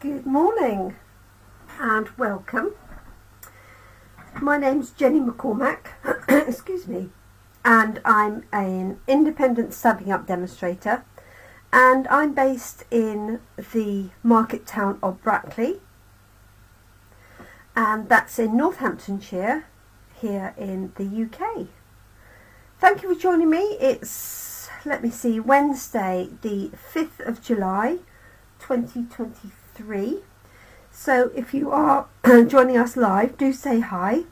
Good morning and welcome. My name's Jenny McCormack, excuse me, and I'm an independent Stampin' Up demonstrator, and I'm based in the market town of Brackley, and that's in Northamptonshire here in the UK. Thank you for joining me. It's, Wednesday the 5th of July 2023. So if you are joining us live, do say hi.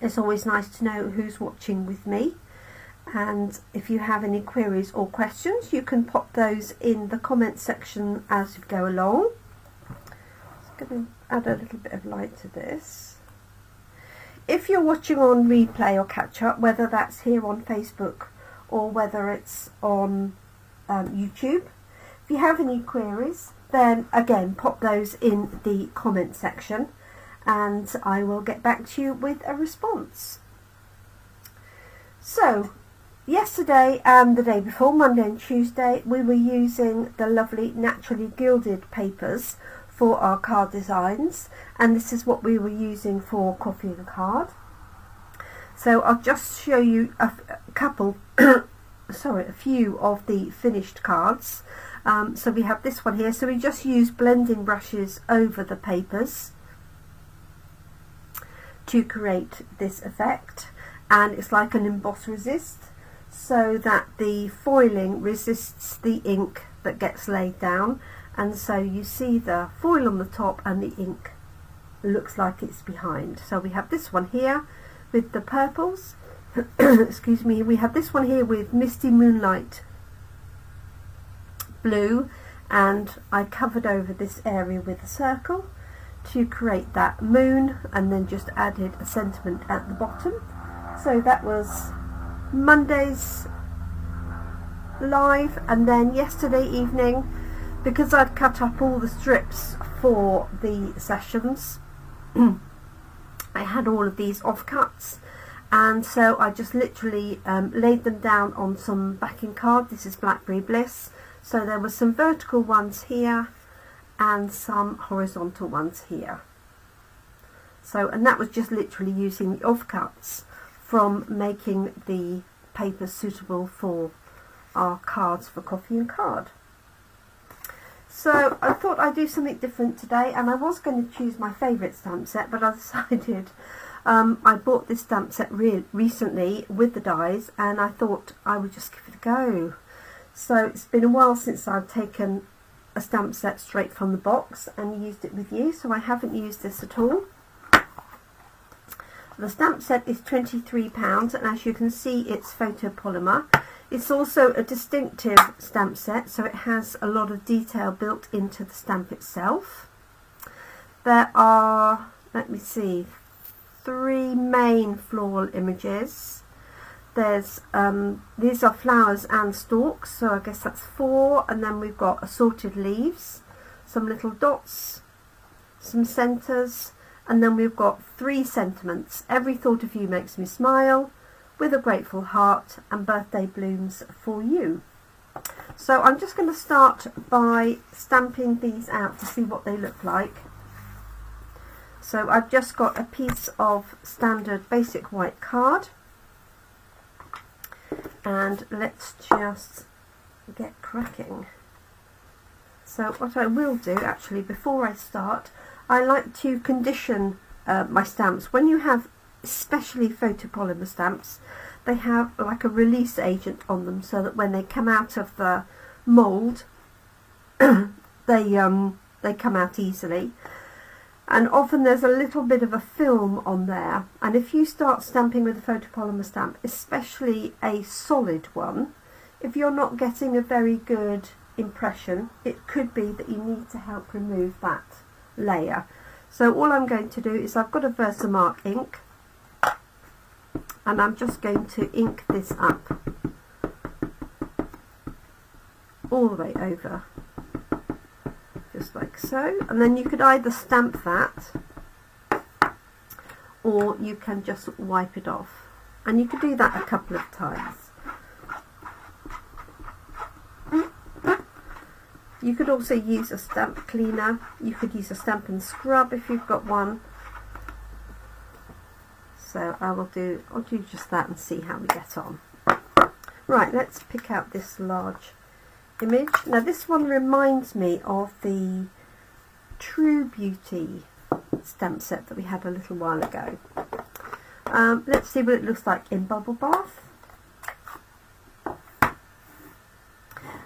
It's always nice to know who's watching with me, and if you have any queries or questions you can pop those in the comment section as you go along. Just going to add a little bit of light to this. If you're watching on replay or catch up, whether that's here on Facebook or whether it's on YouTube, if you have any queries, then again pop those in the comment section and I will get back to you with a response. So yesterday and the day before, Monday and Tuesday, we were using the lovely naturally gilded papers for our card designs, and this is what we were using for Coffee and Card. So I'll just show you a few of the finished cards. So we have this one here. So we just use blending brushes over the papers to create this effect, and it's like an emboss resist, so that the foiling resists the ink that gets laid down, and so you see the foil on the top and the ink looks like it's behind. So we have this one here with the purples excuse me, we have this one here with Misty Moonlight blue, and I covered over this area with a circle to create that moon, and then just added a sentiment at the bottom. So that was Monday's live, and then yesterday evening, because I'd cut up all the strips for the sessions, I had all of these offcuts, and so I just literally laid them down on some backing card. This is Blackberry Bliss. So there were some vertical ones here and some horizontal ones here. So, and that was just literally using the offcuts from making the papers suitable for our cards for Coffee and Card. So I thought I'd do something different today, and I was going to choose my favourite stamp set, but I decided I bought this stamp set recently with the dies, and I thought I would just give it a go. So it's been a while since I've taken a stamp set straight from the box and used it with you, so I haven't used this at all. The stamp set is £23, and as you can see it's photopolymer. It's also a distinctive stamp set, so it has a lot of detail built into the stamp itself. There are, three main floral images. There's these are flowers and stalks, so I guess that's 4, and then we've got assorted leaves, some little dots, some centres, and then we've got 3 sentiments: every thought of you makes me smile, with a grateful heart, and birthday blooms for you. So I'm just going to start by stamping these out to see what they look like. So I've just got a piece of standard basic white card, and let's just get cracking. So what I will do, actually, before I start, I like to condition my stamps. When you have especially photopolymer stamps, they have like a release agent on them, so that when they come out of the mould they come out easily. And often there's a little bit of a film on there, and if you start stamping with a photopolymer stamp, especially a solid one, if you're not getting a very good impression, it could be that you need to help remove that layer. So all I'm going to do is, I've got a Versamark ink, and I'm just going to ink this up all the way over, just like so, and then you could either stamp that or you can just wipe it off, and you could do that a couple of times. You could also use a stamp cleaner. You could use a Stampin' Scrub if you've got one. So I'll do just that and see how we get on. Right, let's pick out this large image. Now this one reminds me of the True Beauty stamp set that we had a little while ago. Let's see what it looks like in Bubble Bath.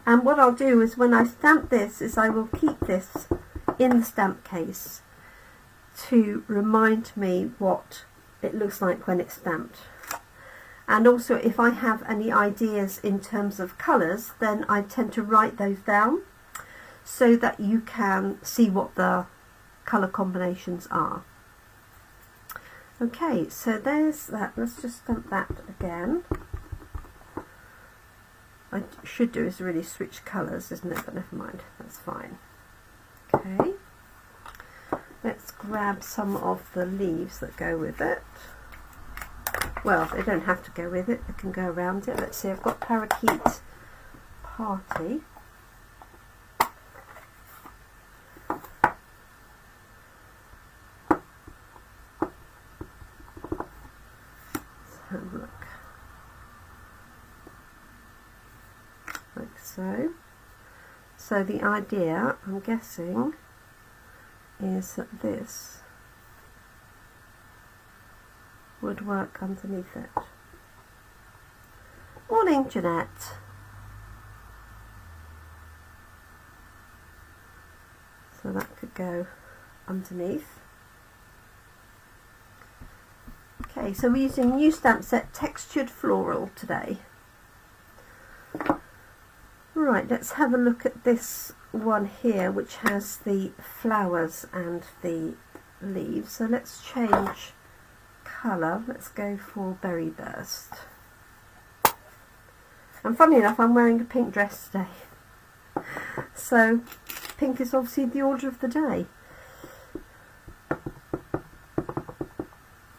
And what I'll do is when I stamp this is I will keep this in the stamp case to remind me what it looks like when it's stamped. And also if I have any ideas in terms of colours, then I tend to write those down so that you can see what the colour combinations are. Okay, so there's that. Let's just stamp that again. I should do is really switch colours, isn't it? But never mind, that's fine. Okay, let's grab some of the leaves that go with it. Well, they don't have to go with it, they can go around it. Let's see, I've got Parakeet Party. Let's have a look. Like so. So the idea, I'm guessing, is that this would work underneath it. Morning, Jeanette. So that could go underneath. Okay, so we're using new stamp set Textured Floral today. Right, let's have a look at this one here, which has the flowers and the leaves. So let's change colour. Let's go for Berry Burst. And funny enough, I'm wearing a pink dress today. So pink is obviously the order of the day.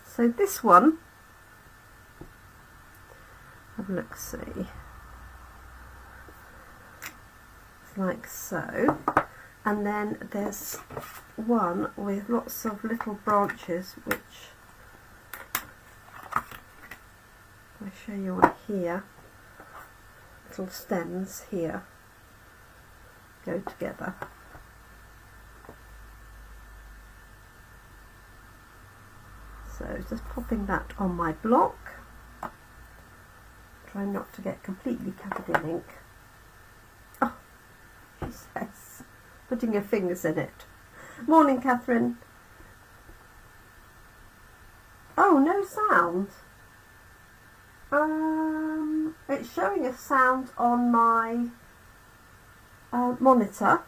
So this one, have a look, see. Like so, and then there's one with lots of little branches which I'll show you on here, little stems here go together. So just popping that on my block, try not to get completely covered in ink. She says, putting her fingers in it. Morning, Catherine. Oh, no sound. It's showing a sound on my monitor.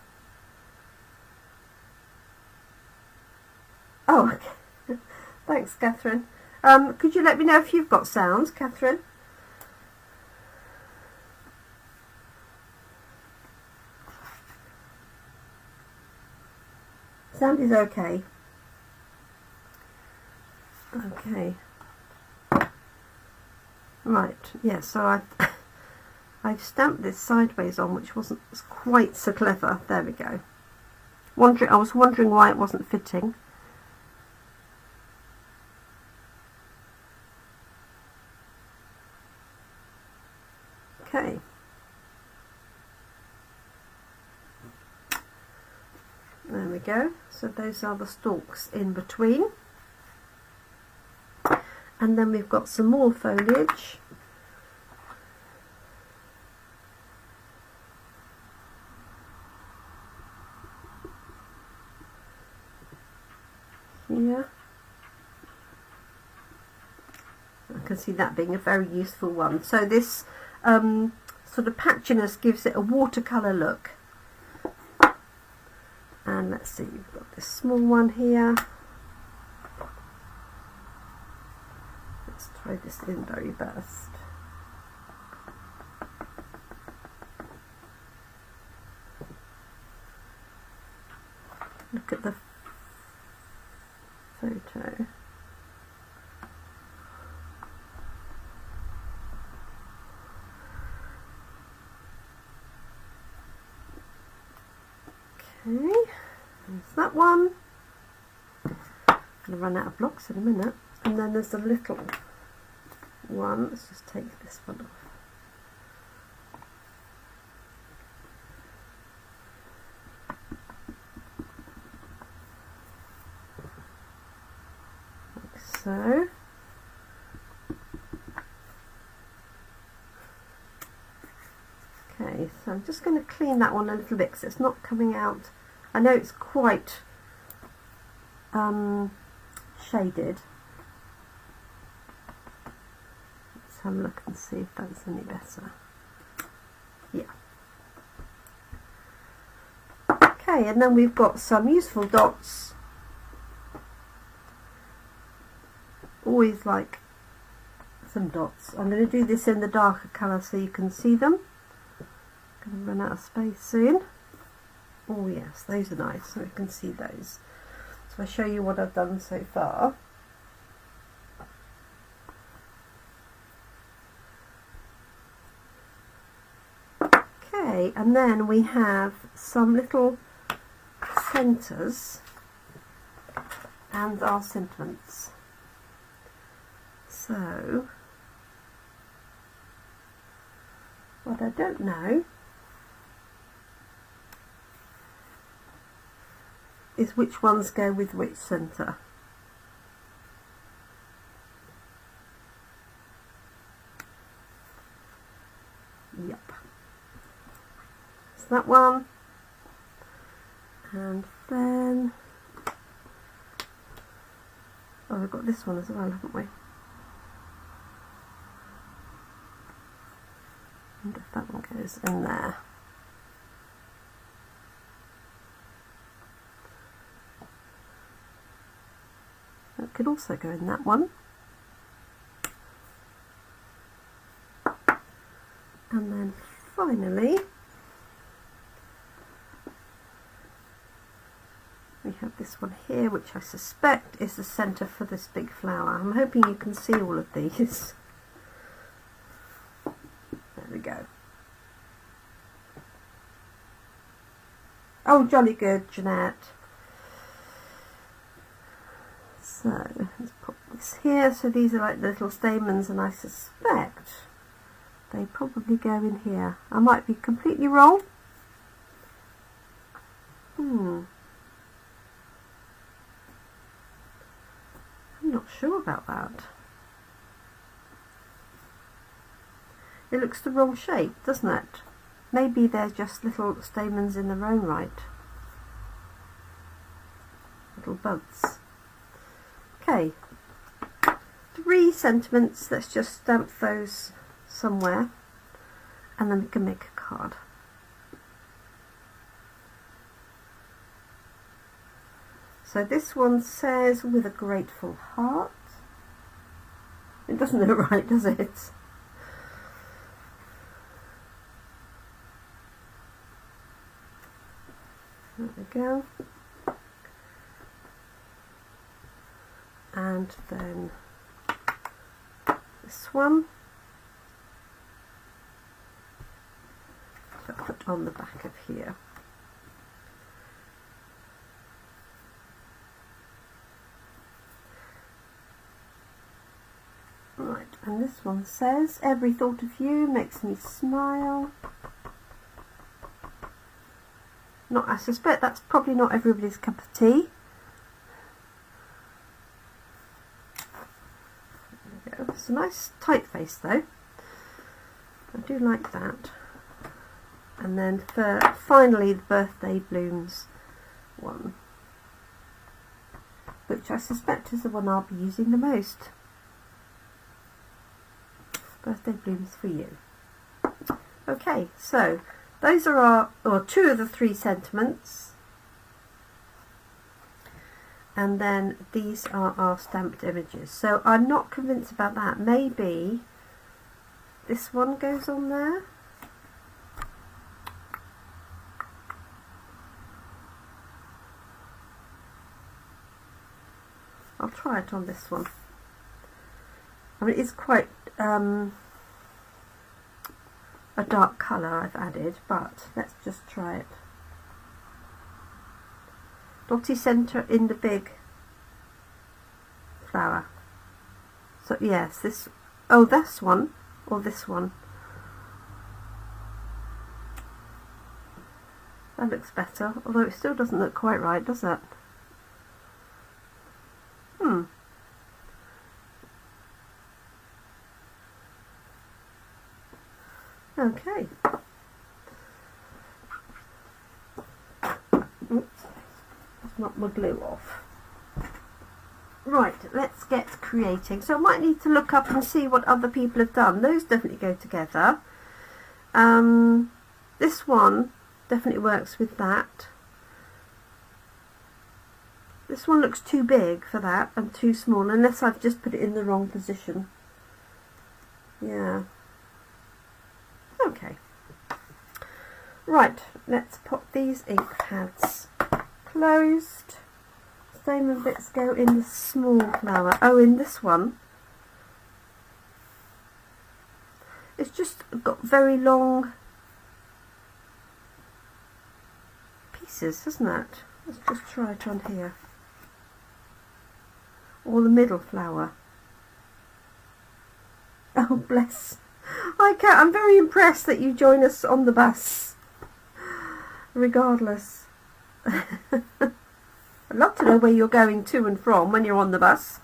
Oh, okay. Thanks, Catherine. Could you let me know if you've got sounds, Catherine? Sound is okay. Okay. Right, yeah, so I've stamped this sideways on, which wasn't quite so clever. There we go. I was wondering why it wasn't fitting. Okay. There we go. So those are the stalks in between. And then we've got some more foliage. Here. I can see that being a very useful one. So this sort of patchiness gives it a watercolour look. And let's see, we've got this small one here. Let's try this in Berry Burst. Look at the photo. Okay, there's that one. I'm going to run out of blocks in a minute. And then there's a little one. Let's just take this one off. Like so. Okay, so I'm just going to clean that one a little bit because it's not coming out. I know it's quite shaded. Let's have a look and see if that's any better. Yeah. Okay, and then we've got some useful dots. Always like some dots. I'm going to do this in the darker colour so you can see them. Going to run out of space soon. Oh yes, those are nice, so you can see those. So I'll show you what I've done so far. Okay, and then we have some little centres and our sentiments. So, what I don't know is which ones go with which centre. Yep. It's that one. And then, oh, we've got this one as well, haven't we? And if that one goes in there. That could also go in that one. And then finally we have this one here, which I suspect is the centre for this big flower. I'm hoping you can see all of these. There we go. Oh, jolly good, Jeanette. So let's put this here. So these are like the little stamens, and I suspect they probably go in here. I might be completely wrong. I'm not sure about that. It looks the wrong shape, doesn't it? Maybe they're just little stamens in their own right. Little buds. Okay, 3 sentiments. Let's just stamp those somewhere and then we can make a card. So this one says, with a grateful heart. It doesn't look right, does it? There we go. And then this one. So put on the back of here. Right, and this one says, every thought of you makes me smile. I suspect that's probably not everybody's cup of tea. There we go. It's a nice typeface though. I do like that. And then for finally the birthday blooms one, which I suspect is the one I'll be using the most. Birthday blooms for you. Okay, so those are our 2 of the 3 sentiments, and then these are our stamped images. So I'm not convinced about that. Maybe this one goes on there. I'll try it on this one. I mean, it's quite a dark colour I've added, but let's just try it. dotty centre in the big flower. So yes, this, oh, this one or this one. That looks better, although it still doesn't look quite right, does it? Okay. Oops, let's knock my glue off. Right, let's get creating. So I might need to look up and see what other people have done. Those definitely go together. This one definitely works with that. This one looks too big for that and too small, unless I've just put it in the wrong position. Yeah. Okay. Right, let's pop these ink pads closed. Stamen bits go in the small flower. Oh, in this one, it's just got very long pieces, hasn't it? Let's just try it on here. Or the middle flower. Oh, bless. I'm very impressed that you join us on the bus, regardless. I'd love to know where you're going to and from when you're on the bus.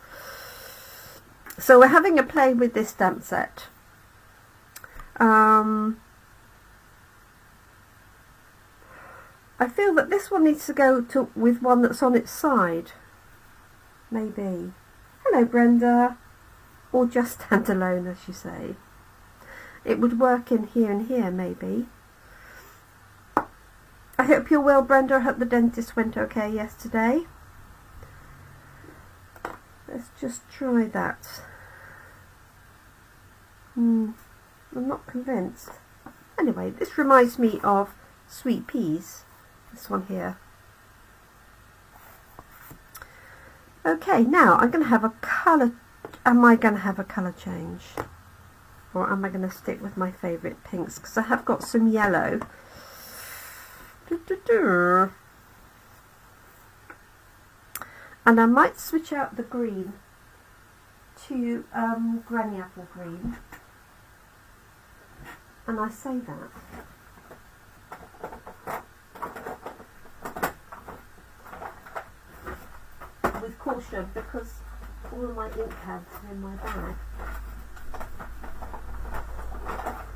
So we're having a play with this stamp set. I feel that this one needs to go with one that's on its side. Maybe. Hello, Brenda. Or just stand alone, as you say. It would work in here and here, maybe. I hope you're well, Brenda. I hope the dentist went okay yesterday. Let's just try that. I'm not convinced. Anyway, this reminds me of sweet peas. This one here. Okay, now I'm going to have a colour. Am I going to have a colour change? Or am I going to stick with my favourite pinks? Because I have got some yellow. And I might switch out the green to Granny Applr Green. And I say that with caution, because all of my ink pads are in my bag.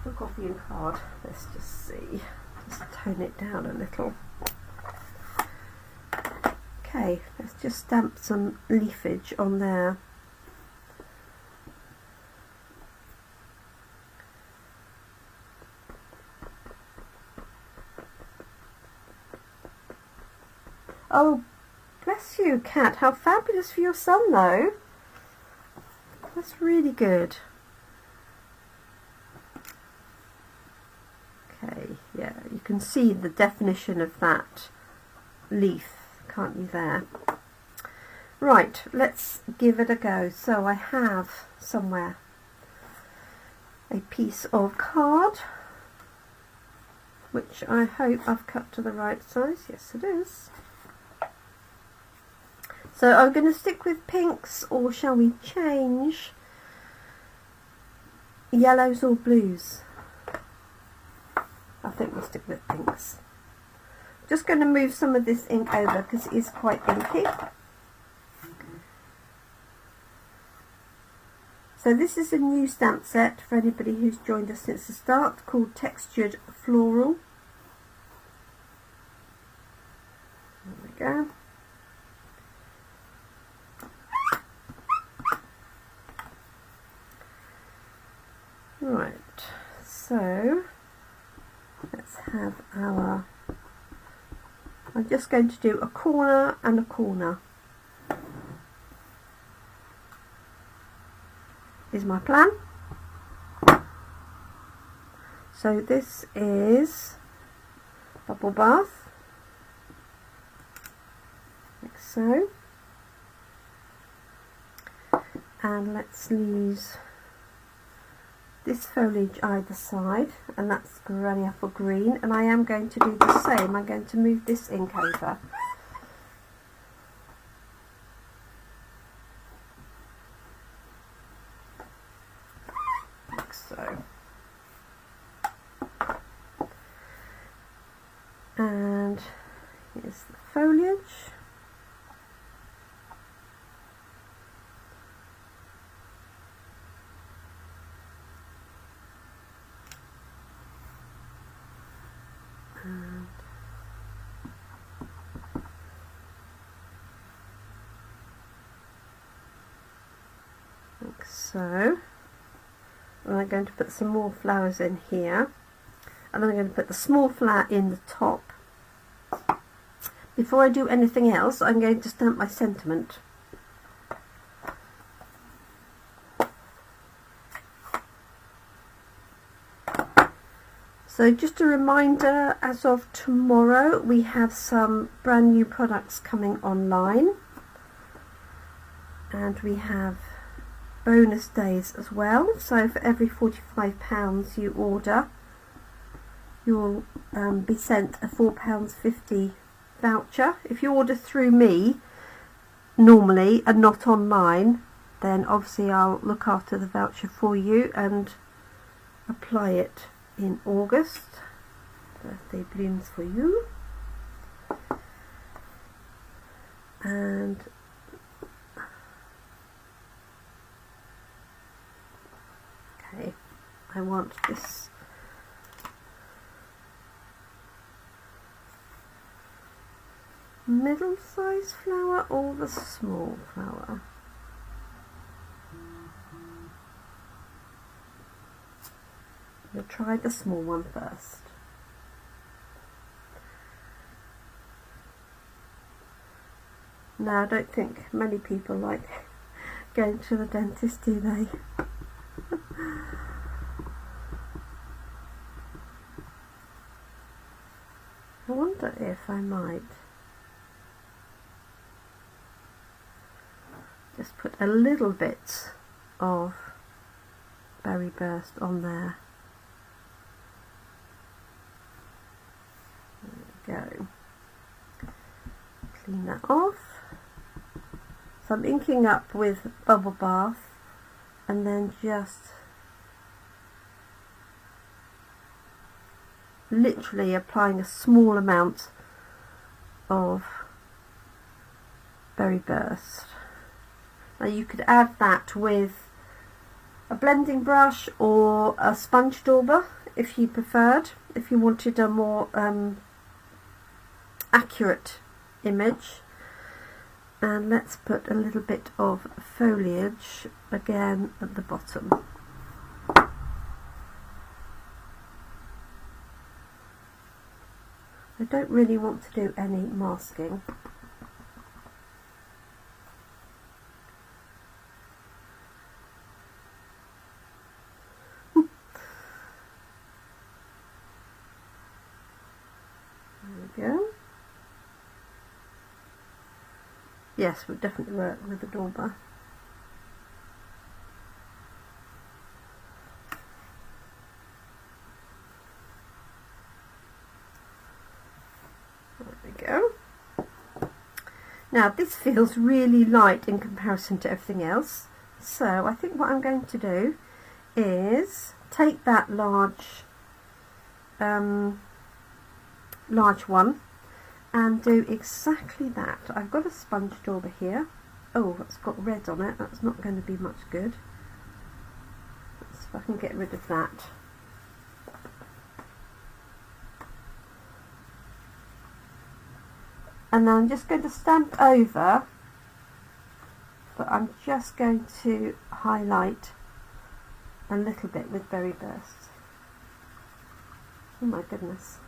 Took off the ink card. Let's just see. Just tone it down a little. Okay, let's just stamp some leafage on there. Oh, bless you, Kat. How fabulous for your son, though. That's really good. Okay, yeah, you can see the definition of that leaf, can't you, there? Right, let's give it a go. So I have somewhere a piece of card, which I hope I've cut to the right size. Yes, it is. So I'm going to stick with pinks, or shall we change yellows or blues? I think we'll stick with pinks. Just going to move some of this ink over because it is quite inky. So this is a new stamp set for anybody who's joined us since the start, called Textured Floral. There we go. Right, so let's have our, I'm just going to do a corner and a corner, is my plan. So this is bubble bath, like so, and let's use this foliage either side, and that's Granny Applr Green, and I am going to do the same. I'm going to move this ink over Here's the foliage. And like so. And I'm going to put some more flowers in here, and then I'm going to put the small flower in the top. Before I do anything else, I'm going to stamp my sentiment. So just a reminder, as of tomorrow we have some brand new products coming online, and we have bonus days as well. So for every £45 you order, you'll be sent a £4.50 voucher. If you order through me normally and not online, then obviously I'll look after the voucher for you and apply it in August. Birthday blooms for you. And okay, I want this middle size flower or the small flower. We'll try the small one first. Now, I don't think many people like going to the dentist, do they? I wonder if I might just put a little bit of berry burst on there. There we go. Clean that off. So I'm inking up with bubble bath and then just literally applying a small amount of berry burst. Now you could add that with a blending brush or a sponge dauber if you preferred, if you wanted a more accurate image. And let's put a little bit of foliage again at the bottom. I don't really want to do any masking. There we go. Yes, would definitely work with the dauber. There we go. Now this feels really light in comparison to everything else, so I think what I'm going to do is take that large one and do exactly that. I've got a sponge dauber here. Oh, it's got red on it. That's not going to be much good. Let's see if I can get rid of that. And then I'm just going to stamp over, but I'm just going to highlight a little bit with berry burst. Oh my goodness.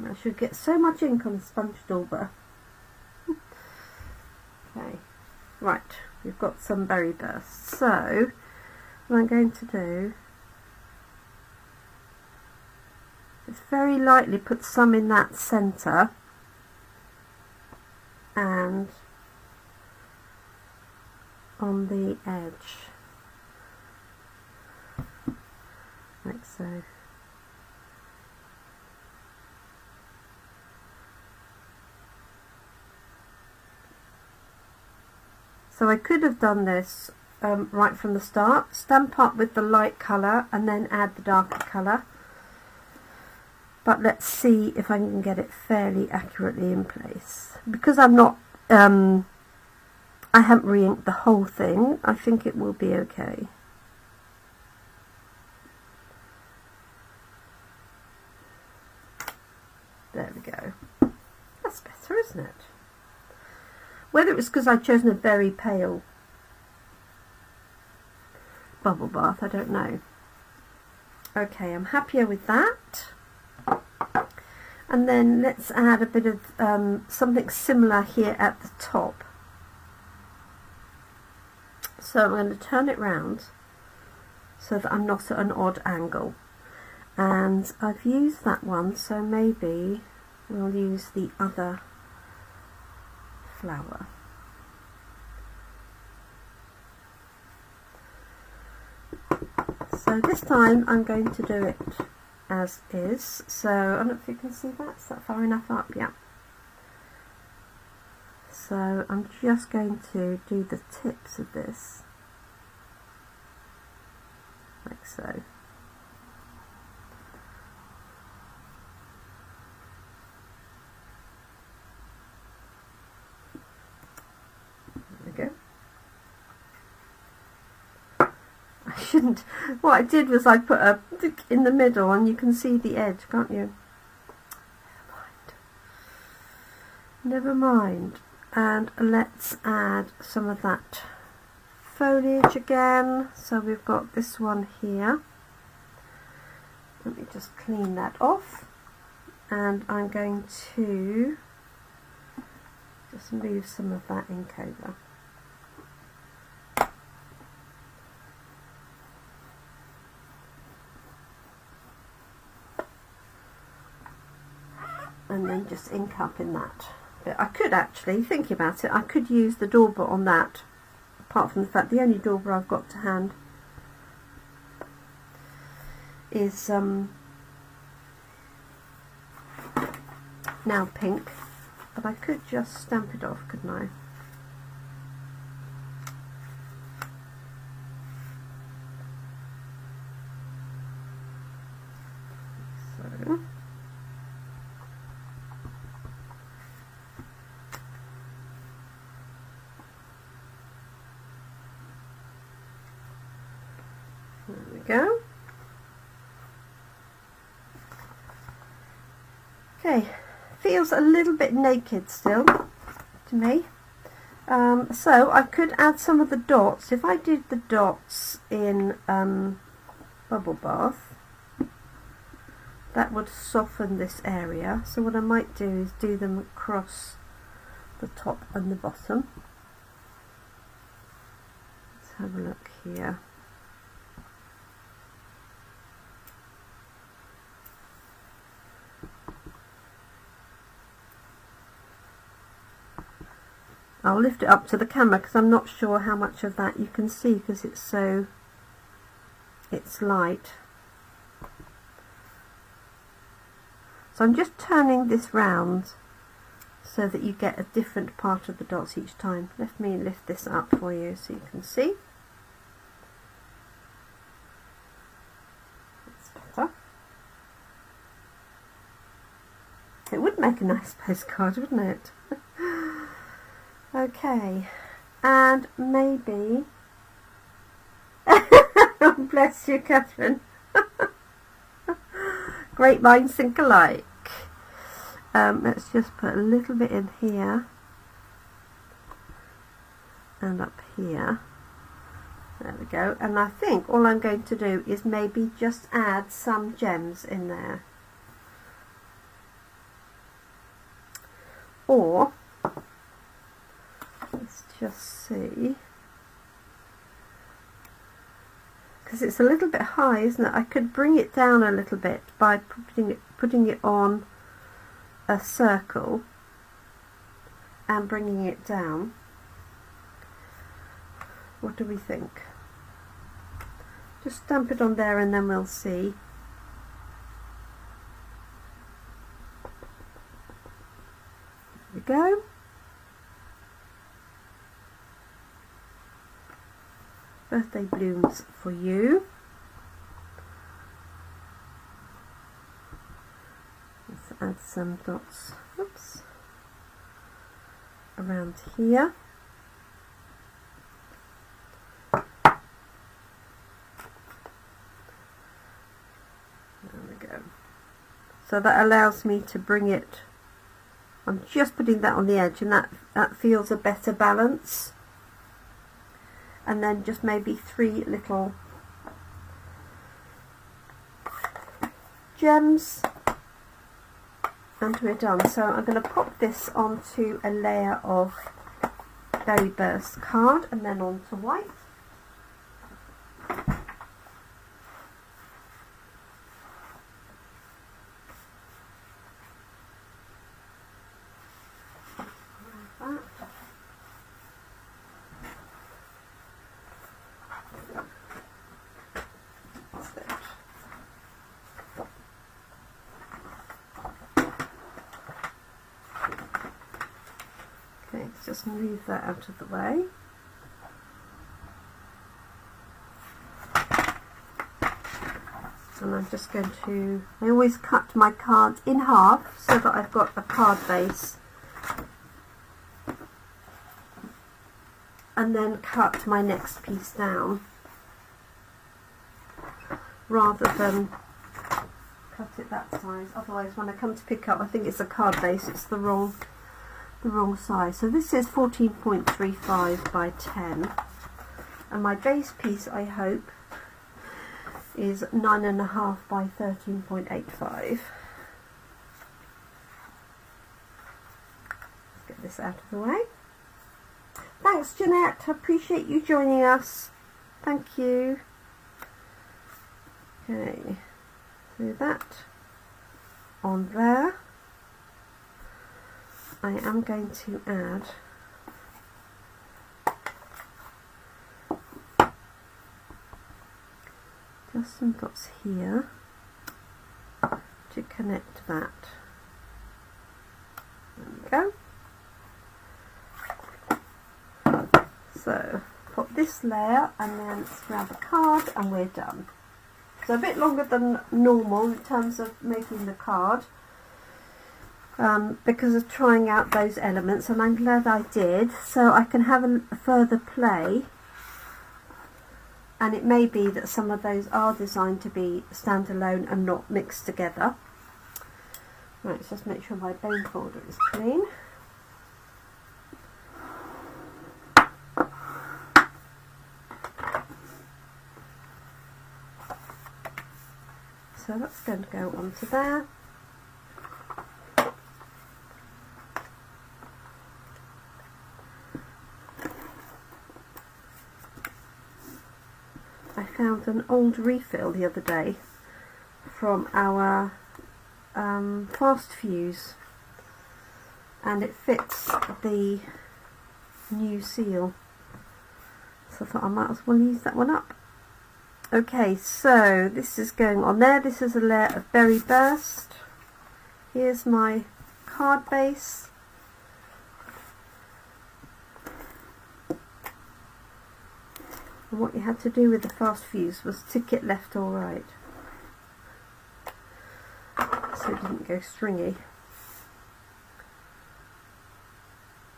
I should get so much ink on the sponge dauber. Okay, right, we've got some berry burst. So what I'm going to do is very lightly put some in that centre and on the edge, like so. So I could have done this right from the start, stamp up with the light colour and then add the darker colour, but let's see if I can get it fairly accurately in place. Because I'm not, I haven't re-inked the whole thing, I think it will be okay. There we go. That's better, isn't it? Whether it was because I'd chosen a very pale bubble bath, I don't know. Okay, I'm happier with that. And then let's add a bit of something similar here at the top. So I'm going to turn it round so that I'm not at an odd angle. And I've used that one, so maybe we'll use the other flower. So this time I'm going to do it as is. So I don't know if you can see that. Is that far enough up? Yeah. So I'm just going to do the tips of this like so. Shouldn't. What I did was I put a in the middle and you can see the edge, can't you? Never mind. And let's add some of that foliage again. So we've got this one here. Let me just clean that off. And I'm going to just move some of that ink over. And then just ink up in that. But I could actually, thinking about it, I could use the dauber on that, apart from the fact the only dauber I've got to hand is now pink, but I could just stamp it off, couldn't I? So there we go. Okay, feels a little bit naked still to me. So I could add some of the dots. If I did the dots in bubble bath, that would soften this area. So what I might do is do them across the top and the bottom. Let's have a look here. I'll lift it up to the camera because I'm not sure how much of that you can see because it's light. So I'm just turning this round so that you get a different part of the dots each time. Let me lift this up for you so you can see. That's better. It would make a nice postcard, wouldn't it? Okay, and maybe bless you, Catherine. Great minds think alike. Let's just put a little bit in here and up here. There we go. And I think all I'm going to do is maybe just add some gems in there. Or let's just see, because it's a little bit high, isn't it? I could bring it down a little bit by putting it on a circle and bringing it down. What do we think? Just stamp it on there and then we'll see. There we go. Birthday blooms for you. some dots, oops, around here. There we go. So that allows me to bring it, I'm just putting that on the edge, and that feels a better balance. And then just maybe 3 little gems, and we're done. So I'm going to pop this onto a layer of Berry Burst card and then onto white. Just move that out of the way. And I'm just going to, I always cut my card in half so that I've got a card base, and then cut my next piece down rather than cut it that size. Otherwise when I come to pick up, I think it's a card base, it's the wrong size. So this is 14.35 by 10, and my base piece, I hope, is 9.5 by 13.85. Let's get this out of the way. Thanks, Jeanette, I appreciate you joining us. Thank you. Okay, so that on there. I am going to add just some dots here to connect that. There we go. So put this layer and then grab a card and we're done. So a bit longer than normal in terms of making the card. Because of trying out those elements, and I'm glad I did, so I can have a further play, and it may be that some of those are designed to be standalone and not mixed together. Right, let's just make sure my bone folder is clean. So that's going to go onto there. I found an old refill the other day from our fast fuse, and it fits the new seal, so I thought I might as well use that one up. Okay, so this is going on there. This is a layer of Berry Burst. Here's my card base. And what you had to do with the fast fuse was tick it left or right, so it didn't go stringy.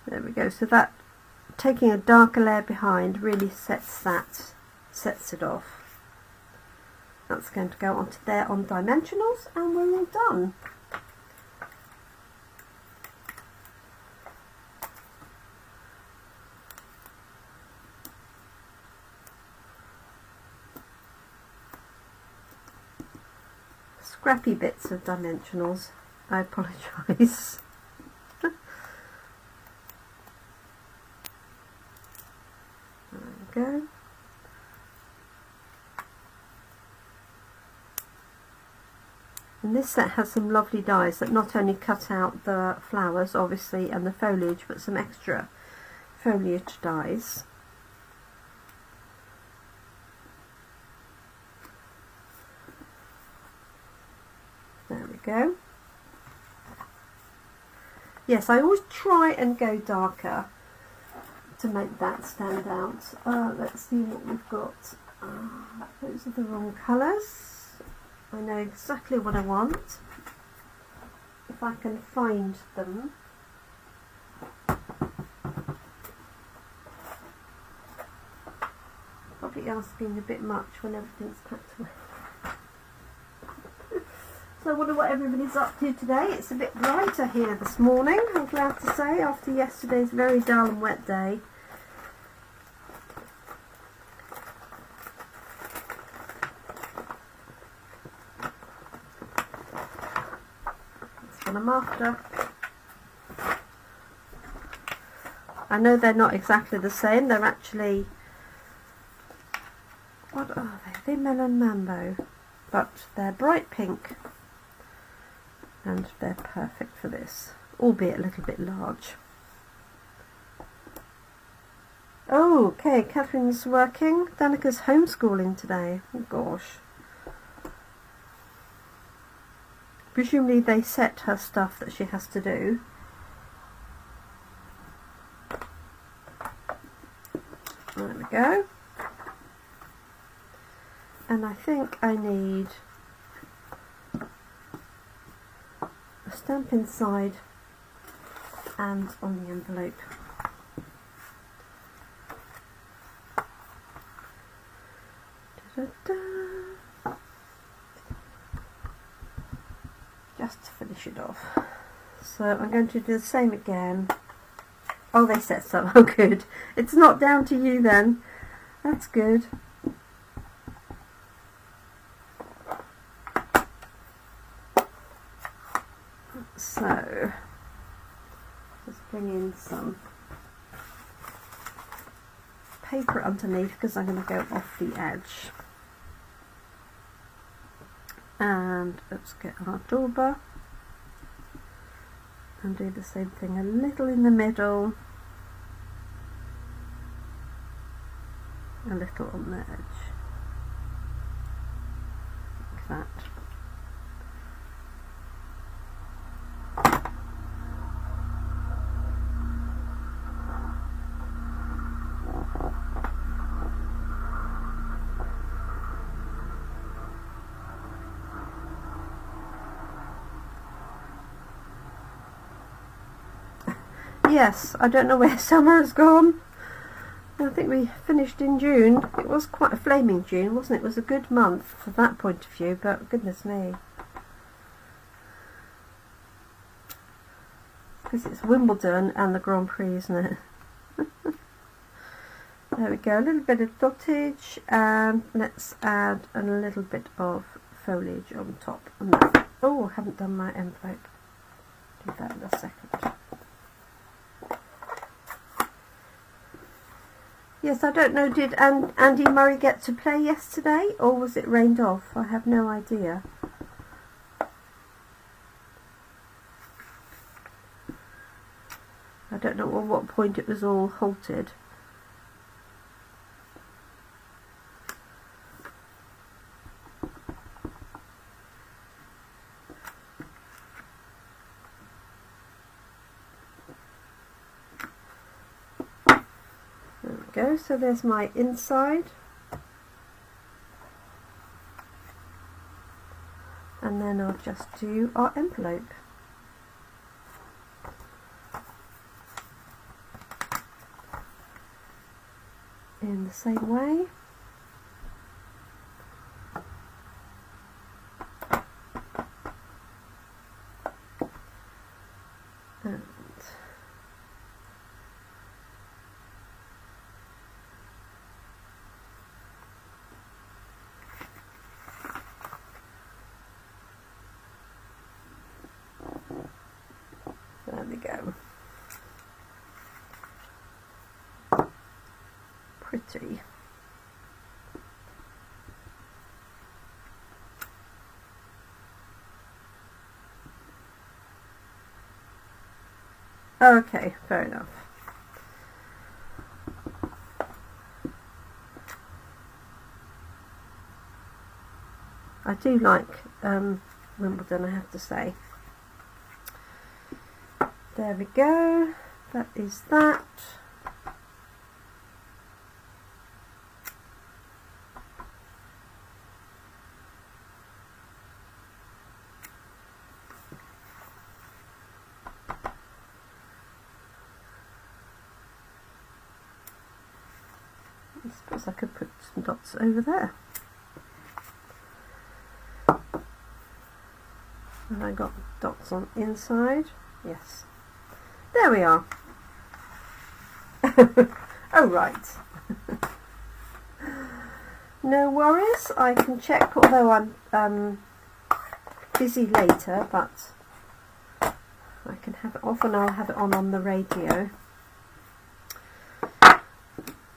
There we go. So that, taking a darker layer behind, really sets it off. That's going to go onto there on dimensionals, and we're all done. Scrappy bits of dimensionals, I apologise. There we go. And this set has some lovely dies that not only cut out the flowers obviously and the foliage, but some extra foliage dies. There we go. Yes, I always try and go darker to make that stand out. Let's see what we've got. Those are the wrong colours. I know exactly what I want. if I can find them. Probably asking a bit much when everything's packed away. So I wonder what everybody's up to today. It's a bit brighter here this morning, I'm glad to say, after yesterday's very dull and wet day. That's what I'm after. I know they're not exactly the same, they're actually, what are they? They're melon mambo, but they're bright pink. And they're perfect for this, albeit a little bit large. Oh, okay, Catherine's working. Danica's homeschooling today. Oh gosh. Presumably they set her stuff that she has to do. There we go. And I think I need a stamp inside and on the envelope. Da-da-da. Just to finish it off. So I'm going to do the same again. Oh, they said so. Oh, good. It's not down to you then. That's good. So, just bring in some paper underneath because I'm going to go off the edge. And let's get our dauber and do the same thing a little in the middle, a little on the edge, like that. Yes, I don't know where summer has gone. I think we finished in June. It was quite a flaming June, wasn't it? It was a good month from that point of view, but goodness me. Because it's Wimbledon and the Grand Prix, isn't it? There we go, a little bit of dottage, and let's add a little bit of foliage on top. And that. Oh, I haven't done my envelope. Do that in a second. Yes, I don't know, did Andy Murray get to play yesterday, or was it rained off? I have no idea. I don't know at what point it was all halted. Go. So there's my inside, and then I'll just do our envelope. In the same way. And there we go. Pretty. Okay, fair enough. I do like Wimbledon, I have to say. There we go. That is that. I suppose I could put some dots over there. Have I got dots on inside? Yes. There we are. Oh right. No worries, I can check, although I'm busy later, but I can have it off and I'll have it on the radio.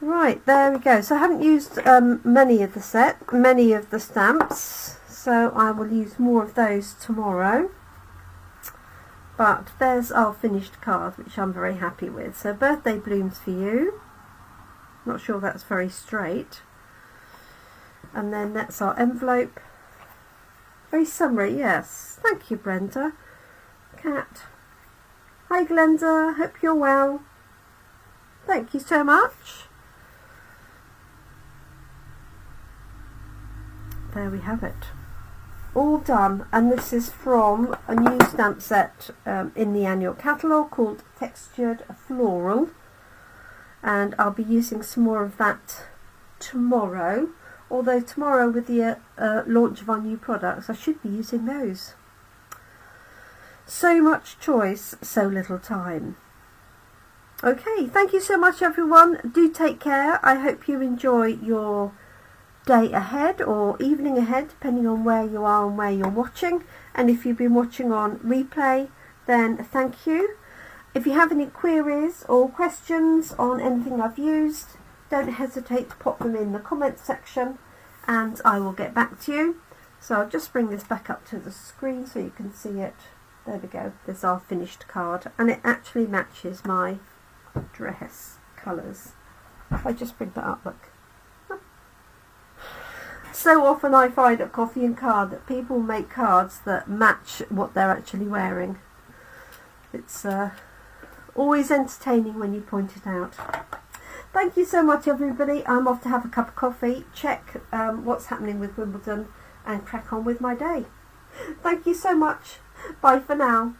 Right, there we go. So I haven't used many of the stamps, so I will use more of those tomorrow. But there's our finished card, which I'm very happy with. So birthday blooms for you. Not sure that's very straight. And then that's our envelope. Very summery, yes. Thank you, Brenda. Cat. Hi, Glenda. Hope you're well. Thank you so much. There we have it. All done. And this is from a new stamp set in the annual catalogue called Textured Floral. And I'll be using some more of that tomorrow. Although tomorrow with the launch of our new products, I should be using those. So much choice, so little time. Okay, thank you so much everyone. Do take care. I hope you enjoy your day ahead or evening ahead, depending on where you are and where you're watching. And if you've been watching on replay, then thank you. If you have any queries or questions on anything I've used, don't hesitate to pop them in the comments section and I will get back to you. So I'll just bring this back up to the screen so you can see it. There we go, there's our finished card, and it actually matches my dress colours. If I just bring that up, look. So often I find at Coffee and Card that people make cards that match what they're actually wearing. It's always entertaining when you point it out. Thank you so much everybody. I'm off to have a cup of coffee, check what's happening with Wimbledon and crack on with my day. Thank you so much. Bye for now.